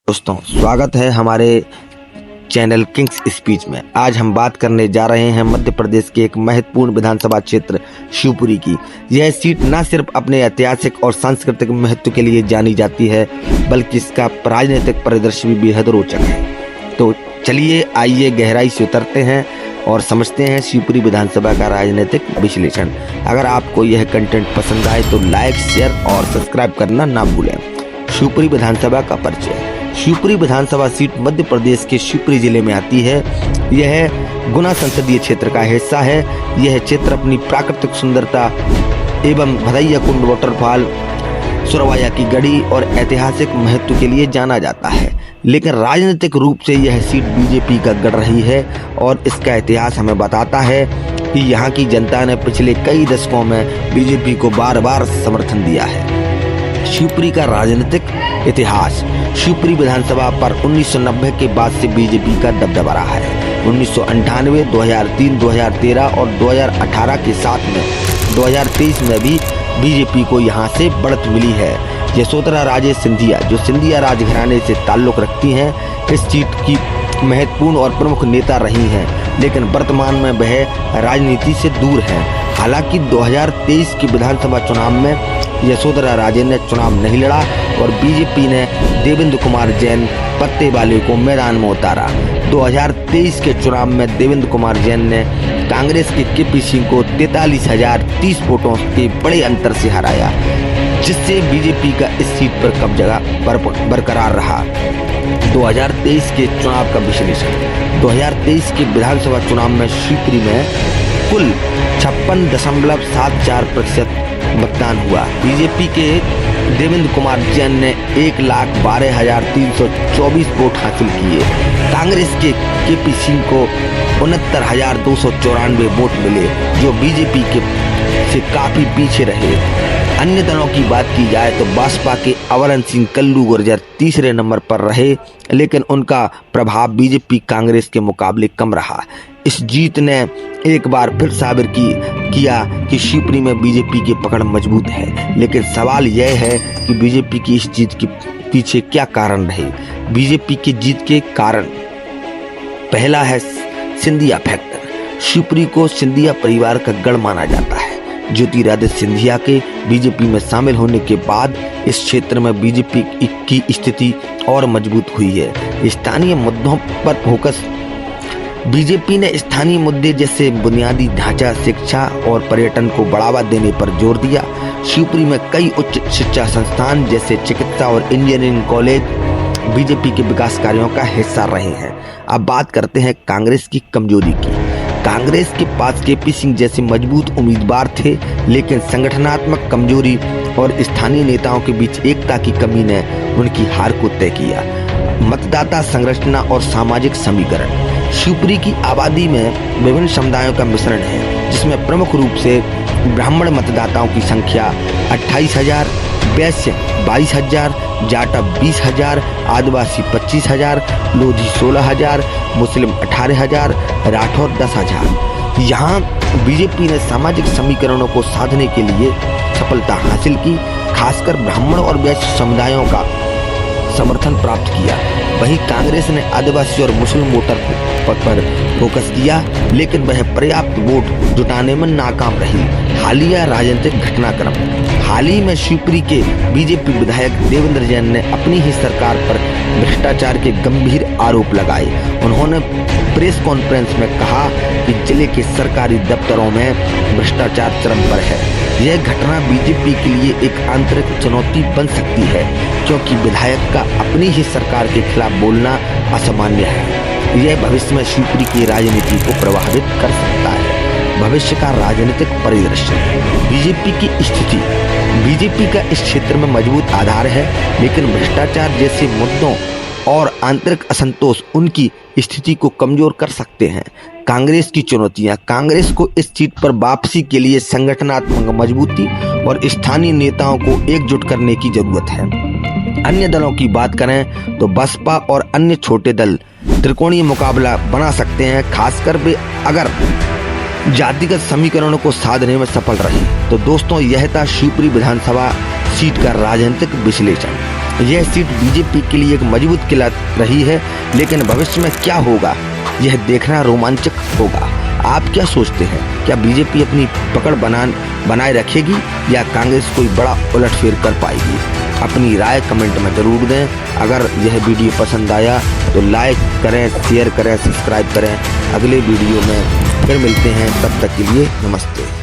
दोस्तों, स्वागत है हमारे चैनल किंग्स स्पीच में। आज हम बात करने जा रहे हैं मध्य प्रदेश के एक महत्वपूर्ण विधानसभा क्षेत्र शिवपुरी की। यह सीट न सिर्फ अपने ऐतिहासिक और सांस्कृतिक महत्व के लिए जानी जाती है, बल्कि इसका राजनीतिक परिदृश्य भी बेहद रोचक है। तो चलिए आइए गहराई से उतरते हैं और समझते हैं शिवपुरी विधानसभा का राजनीतिक विश्लेषण। अगर आपको यह कंटेंट पसंद आए तो लाइक, शेयर और सब्सक्राइब करना ना भूलें। शिवपुरी विधानसभा का परिचय। शिवपुरी विधानसभा सीट मध्य प्रदेश के शिवपुरी जिले में आती है। यह गुना संसदीय क्षेत्र का हिस्सा है। यह क्षेत्र अपनी प्राकृतिक सुंदरता एवं भदैया कुंड वाटरफॉल, सुरवाया की गढ़ी और ऐतिहासिक महत्व के लिए जाना जाता है। लेकिन राजनीतिक रूप से यह सीट बीजेपी का गढ़ रही है और इसका इतिहास हमें बताता है कि यहाँ की जनता ने पिछले कई दशकों में बीजेपी को बार बार समर्थन दिया है। शिवपुरी का राजनीतिक इतिहास। शिवपुरी विधानसभा पर 1990 के बाद से बीजेपी का दबदबा रहा है। 1998, 2003, 2013 और 2018 के साथ में 2023 में भी बीजेपी को यहां से बढ़त मिली है। यशोधरा राजे सिंधिया, जो सिंधिया राजघराने से ताल्लुक रखती हैं, इस सीट की महत्वपूर्ण और प्रमुख नेता रही हैं, लेकिन वर्तमान में वह राजनीति से दूर हैं। हालांकि 2023 के विधानसभा चुनाव में यशोधरा राजे ने चुनाव नहीं लड़ा और बीजेपी ने देवेंद्र कुमार जैन पत्ते वाले को मैदान में उतारा। 2023 के चुनाव में देवेंद्र कुमार जैन ने कांग्रेस के केपी सिंह को 43,030 वोटों के बड़े अंतर से हराया, जिससे बीजेपी का इस सीट पर कब्जा बरकरार रहा। 2023 के चुनाव का विश्लेषण। 2023 के विधानसभा चुनाव में शिवपुरी में कुल 56.74% मतदान हुआ। बीजेपी के देवेंद्र कुमार जैन ने 1,12,324 वोट हासिल किए। कांग्रेस के केपी सिंह को 69,294 वोट मिले, जो बीजेपी के से काफी पीछे रहे। अन्य दलों की बात की जाए तो बसपा के अवरण सिंह कल्लू गुर्जर तीसरे नंबर पर रहे, लेकिन उनका प्रभाव बीजेपी कांग्रेस के मुकाबले कम रहा। इस जीत ने एक बार फिर साबित किया कि शिवपुरी में बीजेपी की पकड़ मजबूत है। लेकिन सवाल यह है कि बीजेपी की इस जीत के पीछे क्या कारण रहे। बीजेपी की जीत के कारण पहला है सिंधिया फैक्टर। शिवपुरी को सिंधिया परिवार का गढ़ माना जाता है। ज्योतिरादित्य सिंधिया के बीजेपी में शामिल होने के बाद इस क्षेत्र में बीजेपी की स्थिति और मजबूत हुई है। स्थानीय मुद्दों पर फोकस। बीजेपी ने स्थानीय मुद्दे जैसे बुनियादी ढांचा, शिक्षा और पर्यटन को बढ़ावा देने पर जोर दिया। शिवपुरी में कई उच्च शिक्षा संस्थान जैसे चिकित्सा और इंजीनियरिंग कॉलेज बीजेपी के विकास कार्यों का हिस्सा रहे हैं। अब बात करते हैं कांग्रेस की कमजोरी की। कांग्रेस के पास केपी सिंह जैसे मजबूत उम्मीदवार थे, लेकिन संगठनात्मक कमजोरी और स्थानीय नेताओं के बीच एकता की कमी ने उनकी हार को तय किया। मतदाता संरचना और सामाजिक समीकरण। शिवपुरी की आबादी में विभिन्न समुदायों का मिश्रण है, जिसमें प्रमुख रूप से ब्राह्मण मतदाताओं की संख्या 28,000, वैश्य 22,000, जाटा 20,000, आदिवासी 25,000, लोधी 16,000, मुस्लिम 18,000, राठौर 10,000। यहाँ बीजेपी ने सामाजिक समीकरणों को साधने के लिए सफलता हासिल की, खासकर ब्राह्मण और वैश्य समुदायों का समर्थन प्राप्त किया। वहीं कांग्रेस ने आदिवासी और मुस्लिम वोटर पर फोकस किया, लेकिन वह पर्याप्त वोट जुटाने में नाकाम रही। हालिया राजनीतिक घटनाक्रम। हाल ही में शिवपुरी के बीजेपी विधायक देवेंद्र जैन ने अपनी ही सरकार पर भ्रष्टाचार के गंभीर आरोप लगाए। उन्होंने प्रेस कॉन्फ्रेंस में कहा कि जिले के सरकारी दफ्तरों में भ्रष्टाचार चरम पर है। यह घटना बीजेपी के लिए एक आंतरिक चुनौती बन सकती है, क्योंकि विधायक का अपनी ही सरकार के खिलाफ बोलना असामान्य है। यह भविष्य में शिवपुरी की राजनीति को प्रभावित कर सकता है। भविष्य का राजनीतिक परिदृश्य। बीजेपी की स्थिति। बीजेपी का इस क्षेत्र में मजबूत आधार है, लेकिन भ्रष्टाचार जैसे मुद्दों और आंतरिक असंतोष उनकी स्थिति को कमजोर कर सकते हैं। कांग्रेस की चुनौतियां। कांग्रेस को इस सीट पर वापसी के लिए संगठनात्मक मजबूती और स्थानीय नेताओं को एकजुट करने की जरूरत है। अन्य दलों की बात करें तो बसपा और अन्य छोटे दल त्रिकोणीय मुकाबला बना सकते हैं, खासकर वे अगर जातिगत समीकरणों को साधने में सफल रहे। तो दोस्तों, यह था शिवपुरी विधानसभा सीट का राजनीतिक विश्लेषण। यह सीट बीजेपी के लिए एक मजबूत किला रही है, लेकिन भविष्य में क्या होगा यह देखना रोमांचक होगा। आप क्या सोचते हैं, क्या बीजेपी अपनी पकड़ बनाए रखेगी या कांग्रेस कोई बड़ा उलटफेर कर पाएगी? अपनी राय कमेंट में जरूर दें। अगर यह वीडियो पसंद आया तो लाइक करें, शेयर करें, सब्सक्राइब करें। अगले वीडियो में फिर मिलते हैं, तब तक के लिए नमस्ते।